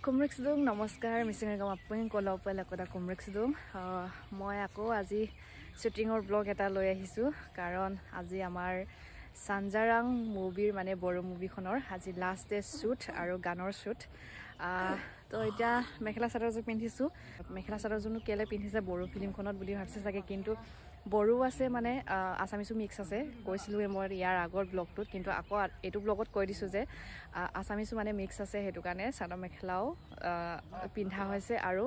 কুমৰিক্সদুং নমস্কাৰ মিছিঙে গাম আপুনি কলা উপায় কটা কুমৰিক্সদুং মই আকৌ আজি শ্বুটিঙৰ ব্লগ এটা লৈ আহিছোঁ কাৰণ আজি আমাৰ সাঞ্জাৰাং মুভিৰ মানে বড়ো মুভিখনৰ আজি লাষ্ট ডে শ্বুট আৰু গানৰ শ্বুট তো এতিয়া মেখেলা চাদৰযোৰ পিন্ধিছোঁ মেখেলা চাদৰযোৰনো কেলে পিন্ধিছে বড়ো ফিল্মখনত বুলি ভাবিছে চাগে কিন্তু বড়ো আছে মানে আসামিছো মিক্স আছে কৈছিলোঁ মই ইয়াৰ আগৰ ব্লগটোত কিন্তু আকৌ এইটো ব্লগত কৈ দিছোঁ যে আসামিছো মানে মিক্স আছে সেইটো কাৰণে চাদৰ মেখেলাও পিন্ধা হৈছে আৰু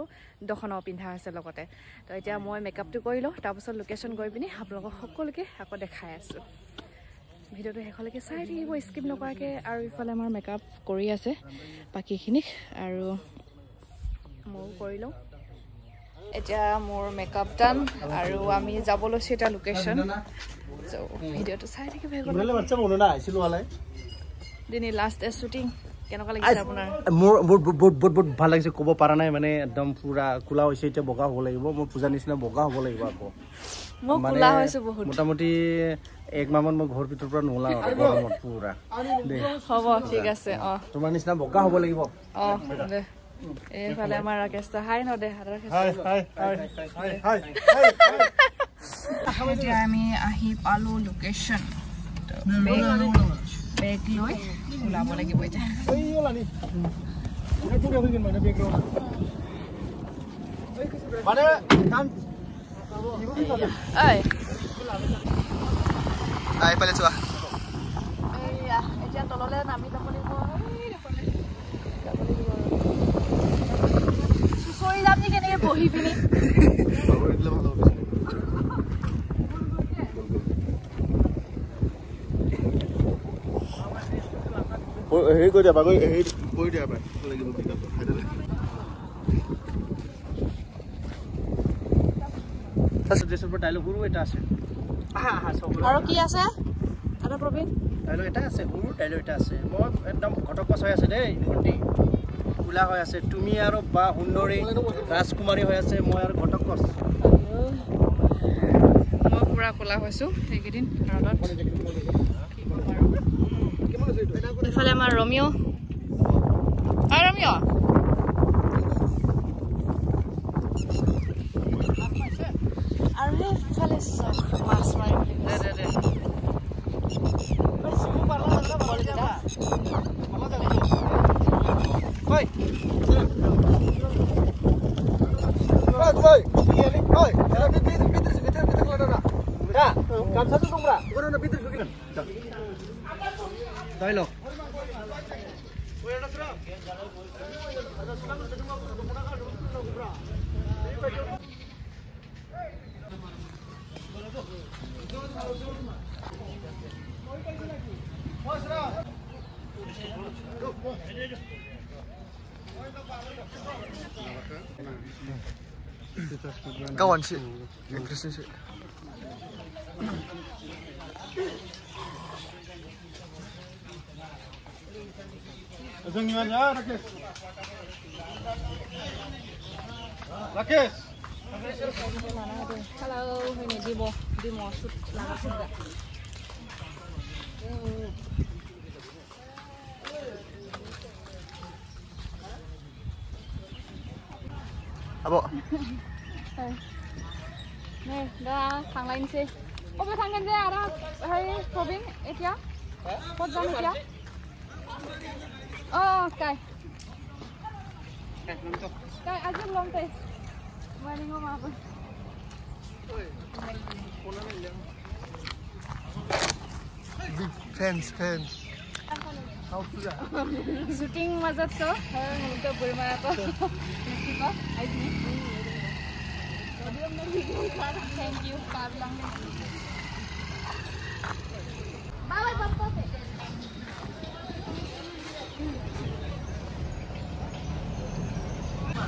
দখনাও পিন্ধা হৈছে লগতে তো এতিয়া মই মেকআপটো কৰি লওঁ তাৰপিছত লোকেশ্যন গৈ পিনি আপোনালোকক সকলোকে আকৌ দেখাই আছোঁ ভিডিঅ'টো শেষলৈকে চাই থাকিব স্কিপ নকৰাকৈ আৰু ইফালে আমাৰ মেকআপ কৰি আছে বাকীখিনিক আৰু ময়ো কৰি লওঁ এতিয়া মোৰ মেকআপ ডান আৰু আমি যাব লৈছোঁ এটা লোকেশ্যন চ' ভিডিঅ'টো চাই থাকিব দিনে লাষ্ট ডে শ্বুটিং কেনেকুৱা লাগিছে আপোনাৰ মোৰ বহুত ভাল লাগিছে ক'ব পৰা নাই মানে একদম পুৰা কোলা হৈছে এতিয়া বগা হ'ব লাগিব মোৰ পূজা নিচিনা বগা হ'ব লাগিব আকৌ মই কোলা হৈছোঁ বহুত মোটামুটি এক মাহমান মই ঘৰ ভিতৰৰ পৰা নোলাওঁ গৰমত পুৰা হ'ব ঠিক আছে তোমাৰ নিচিনা বগা হ'ব লাগিব দে এইফালে আমাৰ ৰাকেশটা হাই ন দে এতিয়া আমি আহি পালো লোকেশ্যন বেগ লৈ ওলাব লাগিব এতিয়া এতিয়া তললৈ নামি যাব লাগিব চুচৰি যাম নি কেনেকে বহি পিনি হেৰি কৰি দিয়া হেৰি কৰি দিয়া লাগিব ডাইলগ সৰু এটা আছে আৰু কি আছে এটা প্ৰবীণ ডাইলগ এটা আছে সৰু ডাইলগ এটা আছে মই একদম ঘটকচ হৈ আছে দেই ভণ্টি কোলা হৈ আছে তুমি আৰু বা সুন্দৰী ৰাজকুমাৰী হৈ আছে মই আৰু ঘটকচ মই পুৰা কোলা হৈছোঁ এইকেইদিন ৰ'দত এইফালে আমাৰ ৰমিঅ ৰমিঅ আৰু সেইফালে মাছ মাৰিম Kawan sih, Kristen sih. Asal gimana ya, Rakesh? Rakesh. Halo, ini Dimo shoot langsung enggak? Abo. Nih, dah thang lain sih. Oh, bertanggan je ada hai Robin etia. Pot jam etia. Oh, kai. Kai aja belum teh. Mari ngomong apa? Fans. Shooting mazat so, untuk bermain apa? Mexico, ini. Thank you, Parlang. Bye, Papa.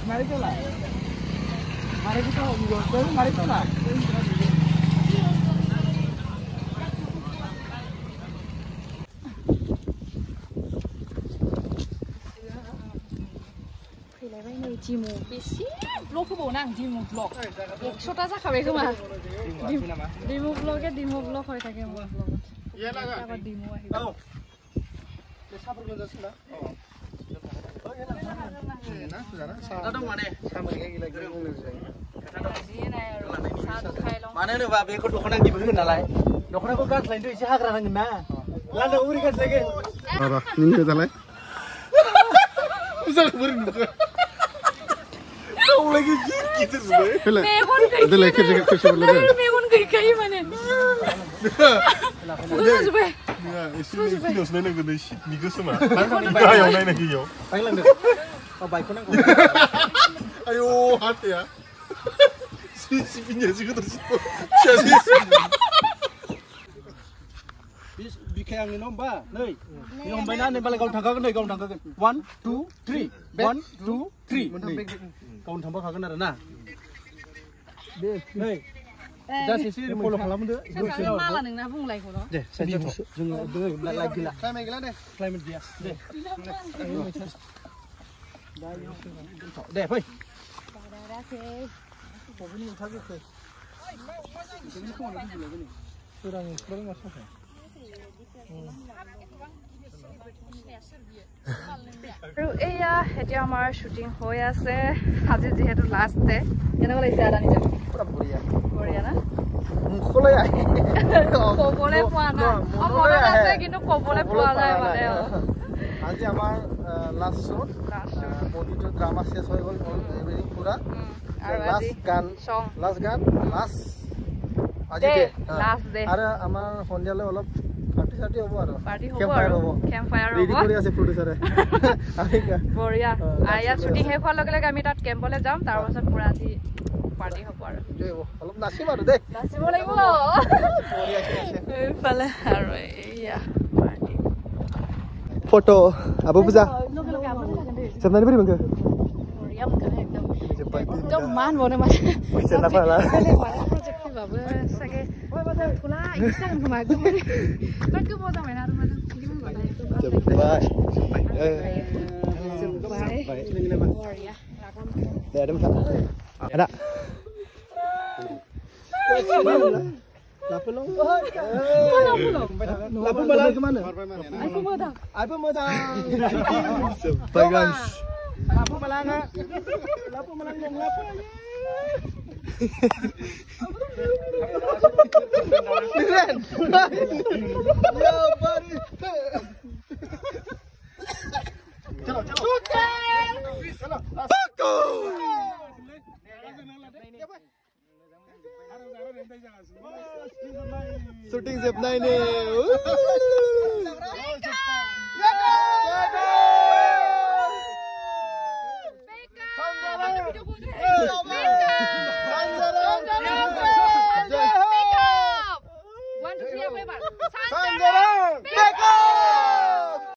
Mari kita mari kita. Dimu besi vlog ke bonang dimu vlog छोटा सा खाबे खोमा dimu vlog হৈ থাকে মোৰ vlog ইয়া লাগা আবার dimu আহিব কথাটো মানে মানে होनोबा बेखौ दख'ना गिबिखौ नालाय दख'नाखौ गानस्लायनोथ' एसे हाग्रा नांगोन ना लान्दां बोरै गानस्लायगोन र' नों दालाय जागोन बोरै नुखो गावलाय गिदिर जुबाय देलाय खेबसे बोरलाय मेगन गैखायो माने जुबाय एसे किल'सो नायनांगोन नै सिटनि गोसोमा गाहायाव नायनांगौ इयाव बायलांदो बाइकखौ नांगौ आयौ हाथाया सिपिनिया जि गोदोर बिखाय आंनि न' होमबा नै बे हमबायना नै बालाय गावनो थांखागोन नै गावनो थांखागोन 1 2 3 1 2 3 गावनो थांफाखागोन आरो ना नै जास्ट एसे फल' खालामदो माला नोंना बुंलायखौ न' दे साइडआव जोङो लाइट गैला क्लाइमेट गैला दे क्लाइमेट गैया दे दे फै আৰু এয়া এতিয়া আমাৰ শ্বুটিং হৈ আছে আজি যিহেতু লাষ্ট ডে কেনেকুৱা লাগিছে আদানি যাব পুৰা বঢ়িয়া বঢ়িয়া না মুখলৈ আহে ক'বলৈ পোৱা নাই মনত আছে কিন্তু ক'বলৈ পোৱা নাই মানে আজি আমাৰ লাষ্ট শ্বট বডিটো ড্ৰামা শেষ হৈ গ'ল এভৰিথিং পুৰা আৰু লাষ্ট গান লাষ্ট আজি ডে আৰু আমাৰ সন্ধিয়ালৈ অলপ পাৰ্টি হ'ব আৰু পাৰ্টি হ'ব আৰু কেম্প ফায়াৰ হ'ব ৰেডি কৰি আছে প্ৰডিউচাৰে বঢ়িয়া আৰু ইয়াত শ্বুটিং শেষ হোৱাৰ লগে লগে আমি তাত কেম্পলৈ যাম তাৰপাছত পুৰা আজি পাৰ্টি হ'ব আৰু অলপ নাচিম আৰু দেই নাচিব লাগিব এইফালে আৰু এয়া পাৰ্টি ফটো আবু পূজা চেপনানি পাৰি মংকে বঢ়িয়া মুখে একদম মান বনে মানে পইচা নাপালা প্ৰজেক্ট বাবু চাগে খোলা ইনষ্টাগ্ৰাম সোমাই একদম কত বজা মেনা মানে কিমান বজাই বঢ়িয়া দে dem sana ada lapulong lapul malang kemana aku mau dah bye guys lapul malang dong lapul Niren ya bari चलो चलो Paco shooting zip 9 ne Sanjarang